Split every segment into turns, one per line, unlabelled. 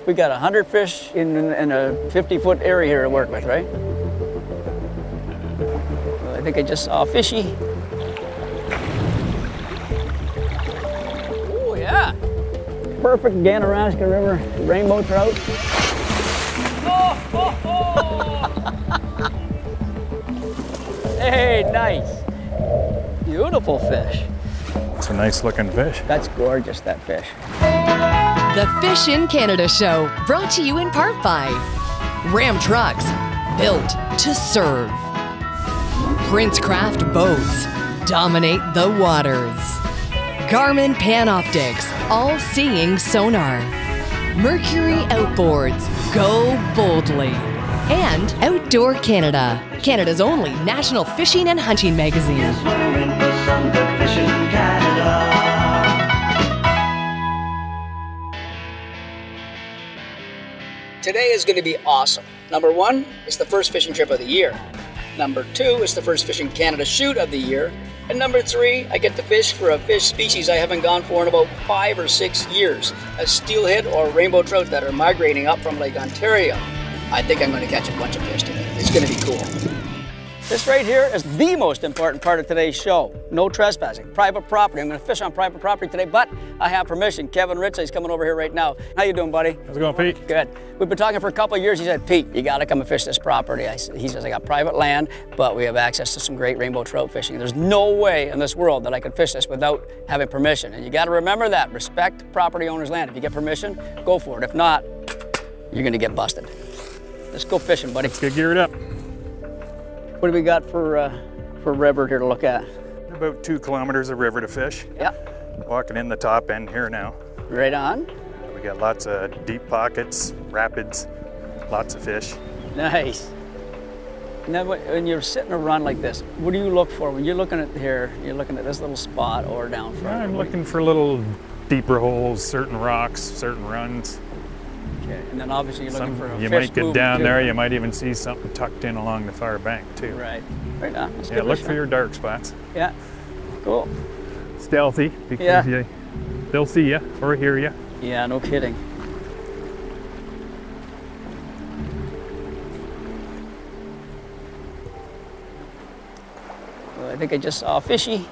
We got 100 fish in a 50-foot area here to work with, right? Well, I think I just saw a fishy. Oh, yeah. Perfect Ganaraska River rainbow trout. Oh, oh, oh. Hey, nice. Beautiful fish.
It's a nice looking fish.
That's gorgeous, that fish.
The Fish in Canada Show, brought to you in part by Ram Trucks, built to serve. Princecraft Boats, dominate the waters. Garmin Panoptics, all-seeing sonar. Mercury Outboards, go boldly. And Outdoor Canada, Canada's only national fishing and hunting magazine.
Yes, we're in for some good fishing in Canada.
Today is going to be awesome. Number one, it's the first fishing trip of the year. Number two, it's the first Fishing Canada shoot of the year. And number three, I get to fish for a fish species I haven't gone for in about 5 or 6 years. A steelhead or rainbow trout that are migrating up from Lake Ontario. I think I'm going to catch a bunch of fish today. It's going to be cool. This right here is the most important part of today's show. No trespassing, private property. I'm going to fish on private property today, but I have permission. Kevin Ritza is coming over here right now. How you doing, buddy?
How's it going, Pete?
Good. We've been talking for a couple of years. He said, Pete, you got to come and fish this property. He says, I got private land, but we have access to some great rainbow trout fishing. There's no way in this world that I could fish this without having permission. And you got to remember that. Respect property owner's land. If you get permission, go for it. If not, you're going to get busted. Let's go fishing, buddy.
Let's get geared up.
What do we got for river here to look at?
About 2 kilometers of river to fish.
Yeah.
Walking in the top end here now.
Right on.
We got lots of deep pockets, rapids, lots of fish.
Nice. Now, when you're sitting a run like this, what do you look for when you're looking at here? You're looking at this little spot or down front.
I'm looking for little deeper holes, certain rocks, certain runs.
Okay, and then obviously you're looking for a fish.
You might get down
too.
there, you might even see something tucked in along the far bank too.
Right. Right on.
Yeah, look for your dark spots.
Yeah. Cool.
Stealthy, because they'll see you or hear you.
Yeah, no kidding. Well, I think I just saw a fishy.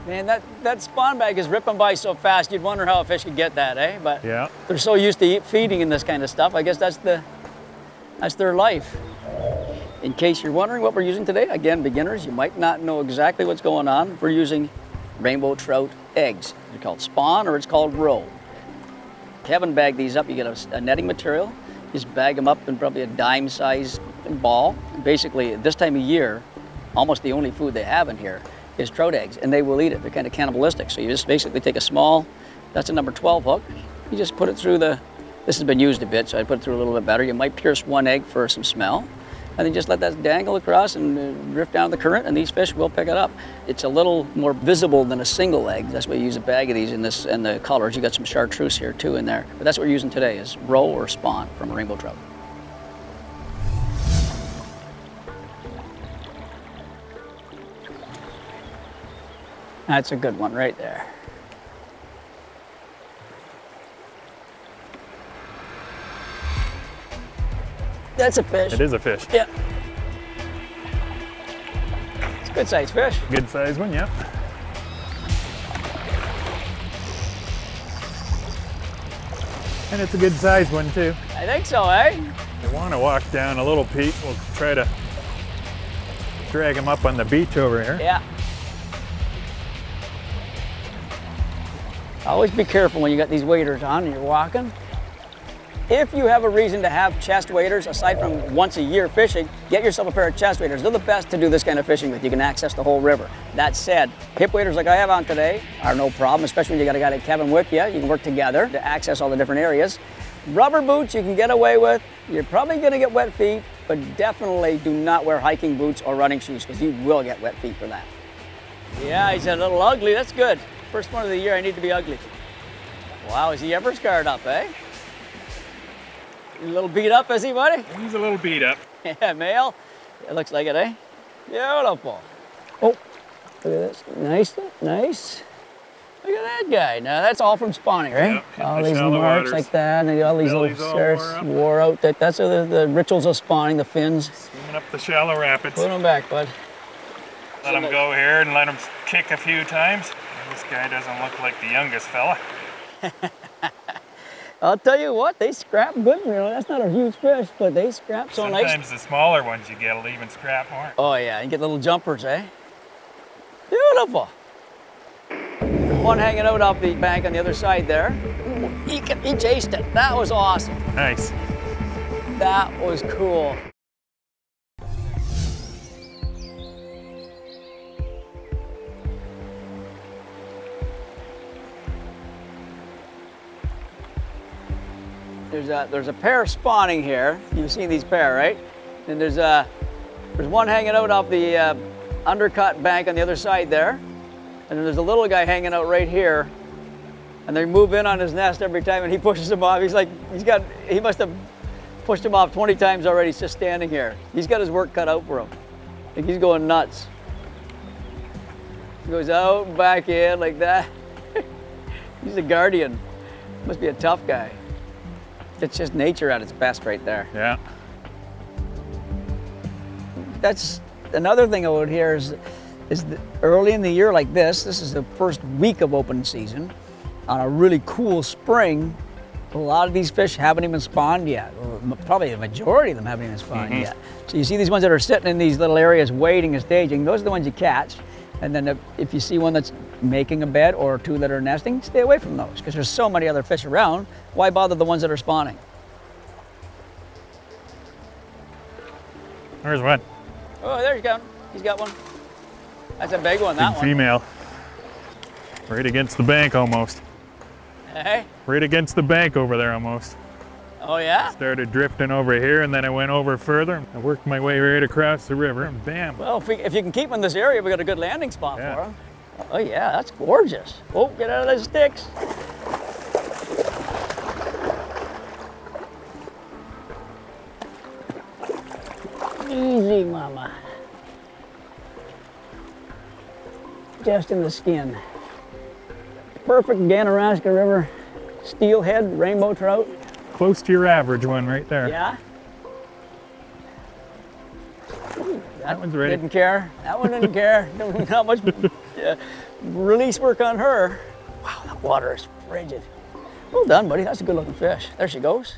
Man, that spawn bag is ripping by so fast, you'd wonder how a fish could get that, eh? But
yeah,
they're so used to feeding in this kind of stuff. I guess that's their life. In case you're wondering what we're using today, again, beginners, you might not know exactly what's going on. We're using rainbow trout eggs. They're called spawn or it's called roe. Kevin bagged these up. You get a netting material, just bag them up in probably a dime-sized ball. Basically, this time of year, almost the only food they have in here is trout eggs, and they will eat it. They're kind of cannibalistic. So you just basically take a small, that's a number 12 hook. You just put it through this has been used a bit, so I put it through a little bit better. You might pierce one egg for some smell, and then just let that dangle across and drift down the current, and these fish will pick it up. It's a little more visible than a single egg. That's why you use a bag of these in this, and the colors. You got some chartreuse here too in there. But that's what we're using today is roe or spawn from a rainbow trout. That's a good one right there. That's a fish.
it is a fish.
Yeah. It's a good sized fish.
Good size one, yeah. And it's a good size one too.
I think so, eh?
You want to walk down a little, Pete. We'll try to drag him up on the beach over here.
Yeah. Always be careful when you got these waders on and you're walking. If you have a reason to have chest waders, aside from once a year fishing, get yourself a pair of chest waders. They're the best to do this kind of fishing with. You can access the whole river. That said, hip waders like I have on today are no problem, especially when you got a guy like Kevin with you. You can work together to access all the different areas. Rubber boots you can get away with. You're probably gonna get wet feet, but definitely do not wear hiking boots or running shoes because you will get wet feet for that. Yeah, he's a little ugly. That's good. First one of the year, I need to be ugly. Wow, is he ever scarred up, eh? A little beat up, is he, buddy?
He's a little beat up.
Yeah, male. It looks like it, eh? Beautiful. Oh, look at this. Nice, nice. Look at that guy. Now that's all from spawning, right?
Yep,
all
the
these
shallow
marks
waters.
like that, and all these
Bellies
little
all
stars
wore up.
wore out. That's the rituals of spawning, the fins.
Swimming up the shallow rapids.
Put them back, bud.
Let him go here and let him kick a few times. This guy doesn't look like the youngest fella.
I'll tell you what, they scrap good. You know, that's not a huge fish, but they scrap so nice.
Sometimes the smaller ones you get will even scrap more.
Oh yeah, you get little jumpers, eh? Beautiful. One hanging out off the bank on the other side there. Ooh, he chased it. That was awesome.
Nice.
That was cool. There's a pair spawning here. You've seen these pair, right? And there's one hanging out off the undercut bank on the other side there. And then there's a little guy hanging out right here. And they move in on his nest every time and he pushes him off. He must have pushed him off 20 times already just standing here. He's got his work cut out for him. I think he's going nuts. He goes out and back in like that. He's a guardian. Must be a tough guy. It's just nature at its best right there.
Yeah.
That's another thing I would hear is early in the year like this is the first week of open season. On a really cool spring, a lot of these fish haven't even spawned yet. Or probably the majority of them haven't even spawned yet. So you see these ones that are sitting in these little areas waiting and staging, those are the ones you catch. And then if you see one that's making a bed or two that are nesting, stay away from those because there's so many other fish around. Why bother the ones that are spawning?
There's one.
Oh, there he's got one. He's got one. That's a big one, that
Big
one.
female. Right against the bank almost.
Hey?
Right against the bank over there almost.
Oh yeah?
Started drifting over here and then I went over further. I worked my way right across the river and bam.
Well, if you can keep him in this area, we got a good landing spot for him. Oh yeah, that's gorgeous. Oh, get out of those sticks. Easy, mama. Just in the skin. Perfect Ganaraska River steelhead, rainbow trout.
Close to your average one right there.
Yeah?
That one's ready.
Didn't care. That one didn't care. Not much release work on her. Wow, that water is frigid. Well done, buddy. That's a good looking fish. There she goes.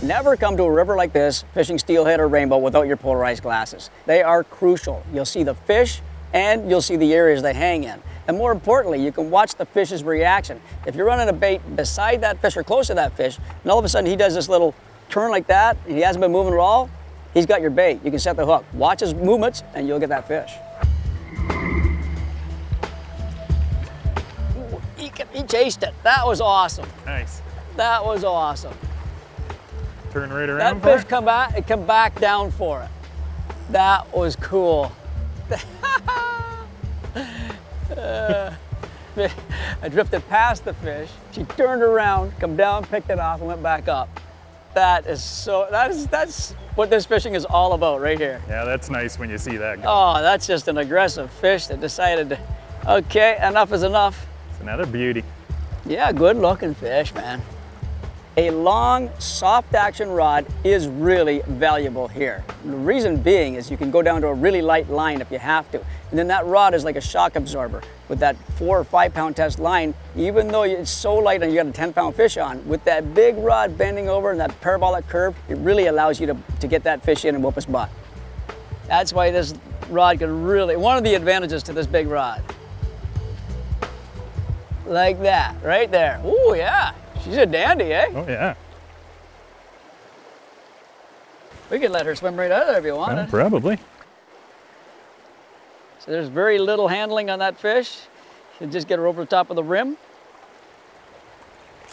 Never come to a river like this fishing steelhead or rainbow without your polarized glasses. They are crucial. You'll see the fish and you'll see the areas they hang in. And more importantly, you can watch the fish's reaction. If you're running a bait beside that fish or close to that fish, and all of a sudden he does this little turn like that, and he hasn't been moving at all, he's got your bait. You can set the hook. Watch his movements, and you'll get that fish. Ooh, he chased it. That was awesome.
Nice.
That was awesome.
Turn right around.
That fish come back down for it. That was cool. I drifted past the fish. She turned around, come down, picked it off, and went back up. That's what this fishing is all about right here.
Yeah, that's nice when you see that go.
Oh, that's just an aggressive fish that decided to, okay, enough is enough.
It's another beauty.
Yeah, good looking fish, man. A long, soft action rod is really valuable here. The reason being is you can go down to a really light line if you have to. And then that rod is like a shock absorber. With that 4 or 5 pound test line, even though it's so light and you got a 10-pound fish on, with that big rod bending over and that parabolic curve, it really allows you to get that fish in and whoop his butt. That's why this rod can really, one of the advantages to this big rod. Like that, right there. Ooh, yeah. She's a dandy, eh?
Oh, yeah.
We could let her swim right out of there if you wanted.
Well, probably.
So there's very little handling on that fish. You just get her over the top of the rim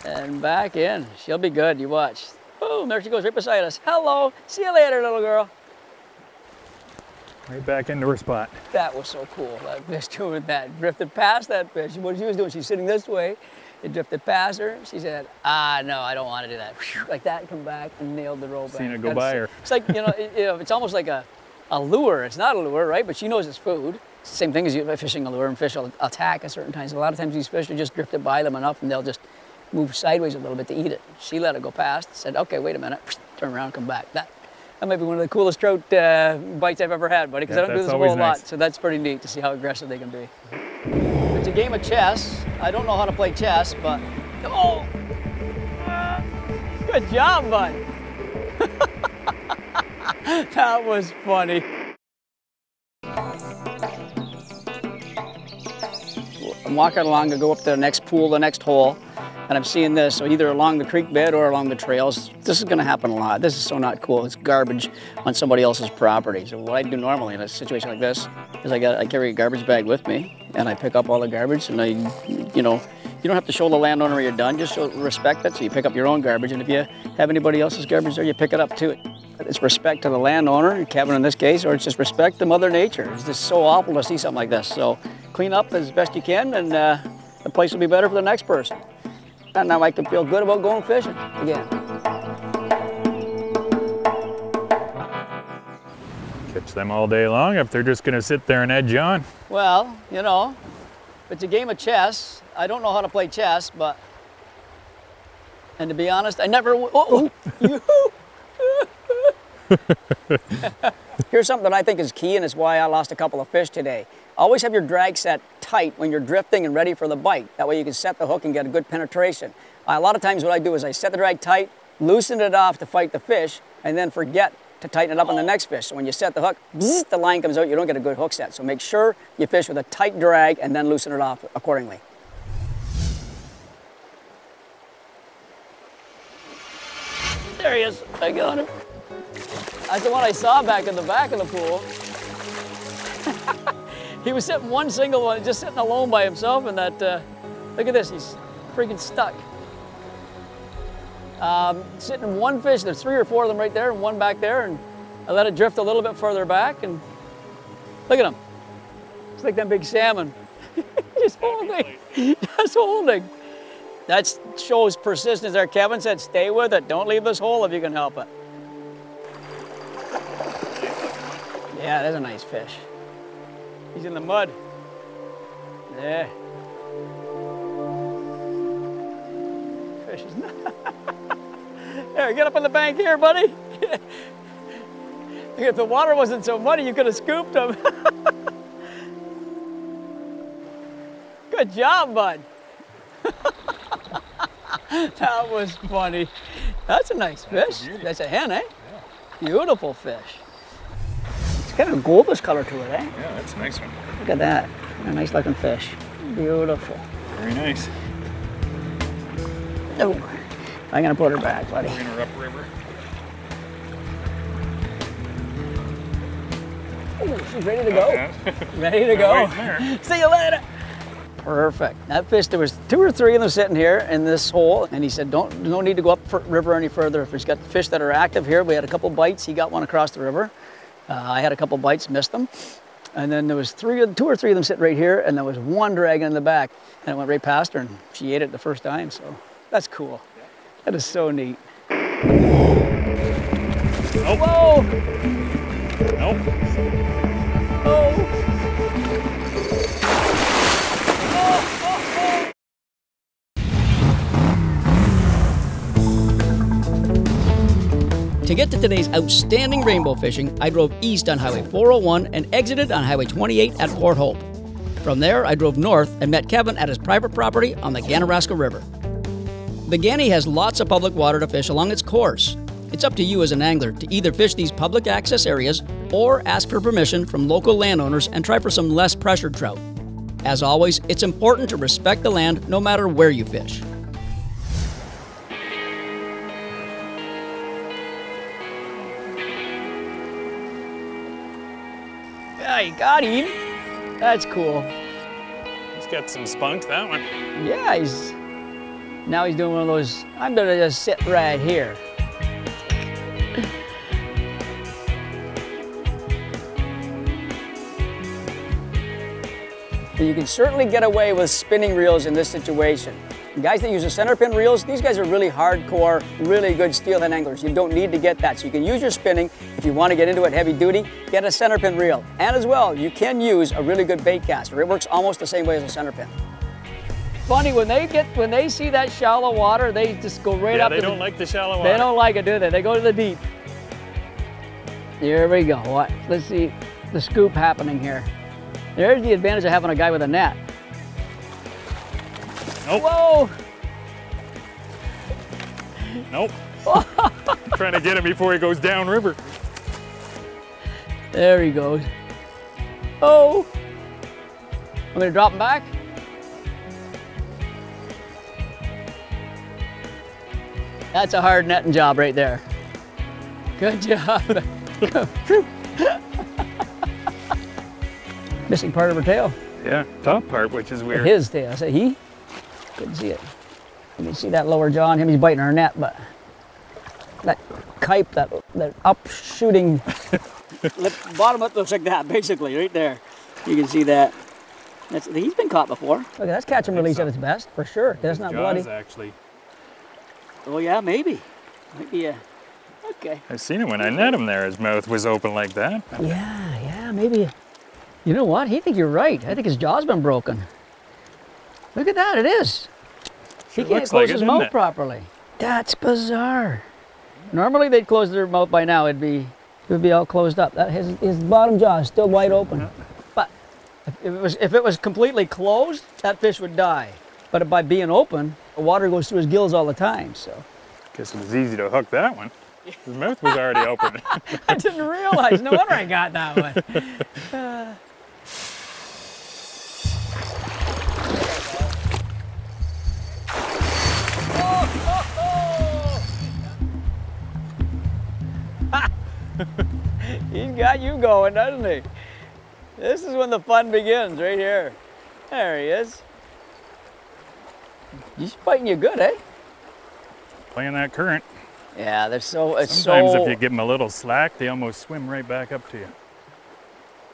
and back in. She'll be good, you watch. Boom, there she goes right beside us. Hello, see you later, little girl.
Right back into her spot.
That was so cool, that fish doing that. Drifted past that fish. What she was doing, she's sitting this way. It drifted past her. She said, no, I don't want to do that. Like that, come back and nailed the rope.
Seen it go by her.
It's like, it's almost like a a lure. It's not a lure, right? But she knows it's food. It's the same thing as you fishing a lure, and fish will attack at certain times. A lot of times these fish are just drifted by them enough and they'll just move sideways a little bit to eat it. She let it go past, said, okay, wait a minute, turn around, come back. That might be one of the coolest trout bites I've ever had, buddy, because I don't do this a whole lot, so that's pretty neat to see how aggressive they can be. It's a game of chess. I don't know how to play chess, but, oh! Good job, bud. That was funny. I'm walking along to go up to the next pool, the next hole, and I'm seeing this, so either along the creek bed or along the trails. This is gonna happen a lot. This is so not cool. It's garbage on somebody else's property. So what I do normally in a situation like this is I carry a garbage bag with me, and I pick up all the garbage, and you don't have to show the landowner when you're done, just show respect it, so you pick up your own garbage, and if you have anybody else's garbage there, you pick it up too. It's respect to the landowner, Kevin in this case, or it's just respect to Mother Nature. It's just so awful to see something like this. So clean up as best you can, and the place will be better for the next person. And now I can feel good about going fishing again.
Catch them all day long if they're just gonna sit there and edge on.
Well, you know, it's a game of chess. I don't know how to play chess, but, and to be honest, I never, Here's something that I think is key, and it's why I lost a couple of fish today. Always have your drag set tight when you're drifting and ready for the bite. That way you can set the hook and get a good penetration. A lot of times what I do is I set the drag tight, loosen it off to fight the fish, and then forget to tighten it up on the next fish. So when you set the hook, bzz, the line comes out, you don't get a good hook set. So make sure you fish with a tight drag and then loosen it off accordingly. There he is, I got him. That's the one I saw back in the back of the pool. He was sitting one single one, just sitting alone by himself in that, look at this, he's freaking stuck. Sitting in one fish, there's 3 or 4 of them right there and one back there, and I let it drift a little bit further back, and look at him. It's like that big salmon. Just holding, just holding. That shows persistence there. Kevin said, stay with it. Don't leave this hole if you can help it. Yeah, that's a nice fish. He's in the mud. There. Fish is not. There, get up on the bank here, buddy. If the water wasn't so muddy, you could have scooped him. Good job, bud. That was funny. That's a nice fish. That's a hen, eh? Yeah. Beautiful fish. It's got a goldish color to it, eh?
Yeah, that's a nice one.
Look at that. A nice looking fish. Beautiful.
Very nice.
Oh, I'm gonna put her back, buddy.
We're in a rough river.
Oh, she's ready to go. Ready to go. See you later. Perfect. That fish, there was 2 or 3 of them sitting here in this hole, and he said, no need to go up river any further. If he's got fish that are active here, we had a couple bites. He got one across the river. I had a couple bites, missed them. And then there was 2 or 3 of them sitting right here, and there was one dragging in the back. And it went right past her, and she ate it the first time, so that's cool. That is so neat.
Oh.
Whoa!
Nope.
Oh! To get to today's outstanding rainbow fishing, I drove east on Highway 401 and exited on Highway 28 at Port Hope. From there, I drove north and met Kevin at his private property on the Ganaraska River. The Ganny has lots of public water to fish along its course. It's up to you as an angler to either fish these public access areas or ask for permission from local landowners and try for some less pressured trout. As always, it's important to respect the land no matter where you fish. Yeah, you got him. That's cool.
He's got some spunk, that one.
Yeah, now he's doing one of those, I'm gonna just sit right here. You can certainly get away with spinning reels in this situation. Guys that use the center pin reels, these guys are really hardcore, really good steelhead anglers. You don't need to get that. So you can use your spinning. If you want to get into it heavy duty, get a center pin reel. And as well, you can use a really good bait caster. It works almost the same way as a center pin. Funny, when they see that shallow water, they just go right up.
Yeah, they don't like the shallow water.
They don't like it, do they? They go to the deep. Here we go. What? Let's see the scoop happening here. There's the advantage of having a guy with a net.
Nope.
Whoa!
Nope. Trying to get him before he goes downriver.
There he goes. Oh! I'm gonna drop him back. That's a hard netting job right there. Good job. Missing part of her tail.
Yeah, top part, which is weird.
His tail. I said he. Couldn't see it. You can see that lower jaw on him. He's biting our net, but that kipe, that up-shooting bottom up looks like that, basically, right there. You can see that. He's been caught before. Look, that's catch and release at its best, for sure. That's not bloody.
Actually.
Oh yeah, maybe. Yeah. Okay.
I've seen him when I net him there. His mouth was open like that.
Yeah, maybe. You know what? I think you're right. I think his jaw's been broken. Look at that, it is. He can't close his mouth properly. That's bizarre. Normally they'd close their mouth by now. It would be all closed up. His bottom jaw is still wide open. But if it was completely closed, that fish would die. But by being open, the water goes through his gills all the time, so.
Guess it was easy to hook that one. His mouth was already open.
I didn't realize. No wonder I got that one. He's got you going, doesn't he? This is when the fun begins, right here. There he is. He's biting you good, eh?
Playing that current.
Yeah,
Sometimes if you give them a little slack, they almost swim right back up to you.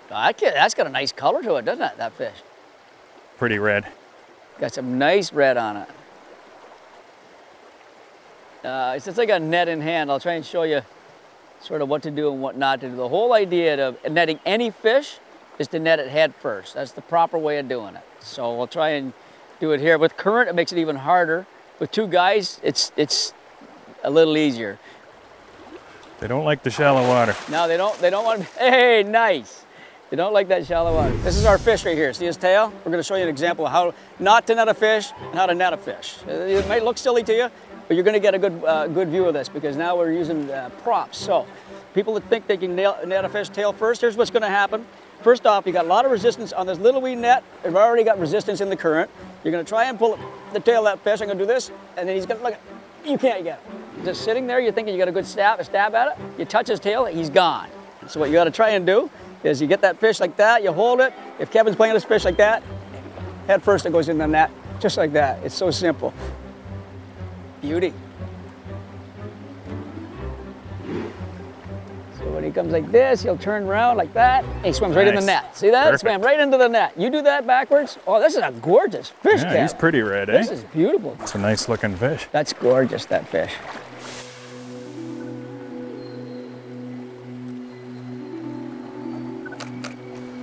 That's got a nice color to it, doesn't it, that fish?
Pretty red.
Got some nice red on it. Since I got a net in hand, I'll try and show you sort of what to do and what not to do. The whole idea of netting any fish is to net it head first. That's the proper way of doing it. So we'll try and do it here. With current, it makes it even harder. With two guys, it's a little easier.
They don't like the shallow water.
No, they don't want to. Hey, nice. They don't like that shallow water. This is our fish right here. See his tail? We're going to show you an example of how not to net a fish and how to net a fish. It might look silly to you, but you're going to get a good view of this because now we're using props. So people that think they can net a fish tail first, here's what's going to happen. First off, you got a lot of resistance on this little wee net. You've already got resistance in the current. You're going to try and pull the tail of that fish. I'm going to do this, and then he's going to look at. You can't get it. Just sitting there, you're thinking you got a good stab at it. You touch his tail, he's gone. So what you got to try and do is you get that fish like that, you hold it. If Kevin's playing this fish like that, head first it goes in the net, just like that. It's so simple. Beauty. So when he comes like this, he'll turn around like that, and he swims right in the net. See that?
Perfect.
Swam right into the net. You do that backwards. Oh, this is a gorgeous fish,
Yeah,
Kevin.
he's pretty red, eh?
This is beautiful.
It's a nice looking fish.
That's gorgeous, that fish.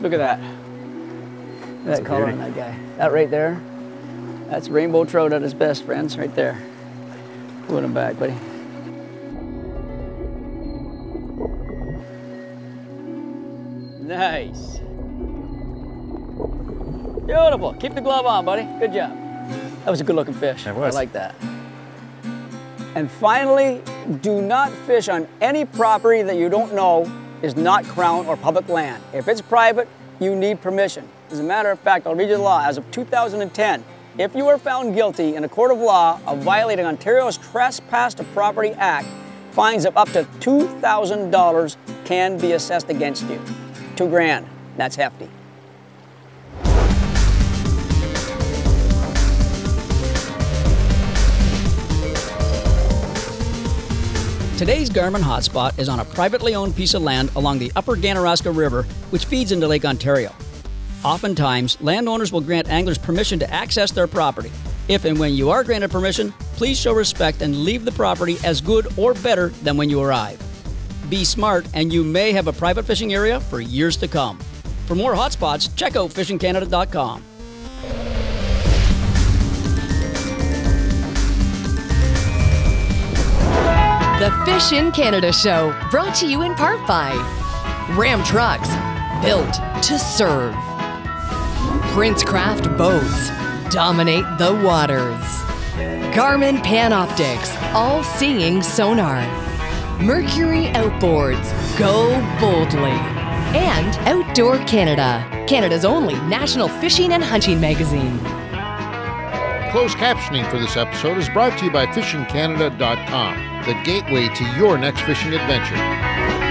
Look at that. That color on that guy. That right there, that's rainbow trout at his best, friends, right there. Put him back, buddy. Nice. Beautiful. Keep the glove on, buddy. Good job. That was a good looking fish.
It was.
I like that. And finally, do not fish on any property that you don't know is not crown or public land. If it's private, you need permission. As a matter of fact, I'll read you the law. As of 2010, if you are found guilty in a court of law of violating Ontario's Trespass to Property Act, fines of up to $2,000 can be assessed against you. $2 grand, that's hefty. Today's Garmin Hotspot is on a privately owned piece of land along the upper Ganaraska River, which feeds into Lake Ontario. Oftentimes, landowners will grant anglers permission to access their property. If and when you are granted permission, please show respect and leave the property as good or better than when you arrive. Be smart, and you may have a private fishing area for years to come. For more hotspots, check out fishingcanada.com.
The Fishin' Canada Show, brought to you in part by Ram Trucks, built to serve. Princecraft Boats, dominate the waters. Garmin Panoptics, all-seeing sonar. Mercury Outboards, go boldly. And Outdoor Canada, Canada's only national fishing and hunting magazine.
Closed captioning for this episode is brought to you by fishingcanada.com, the gateway to your next fishing adventure.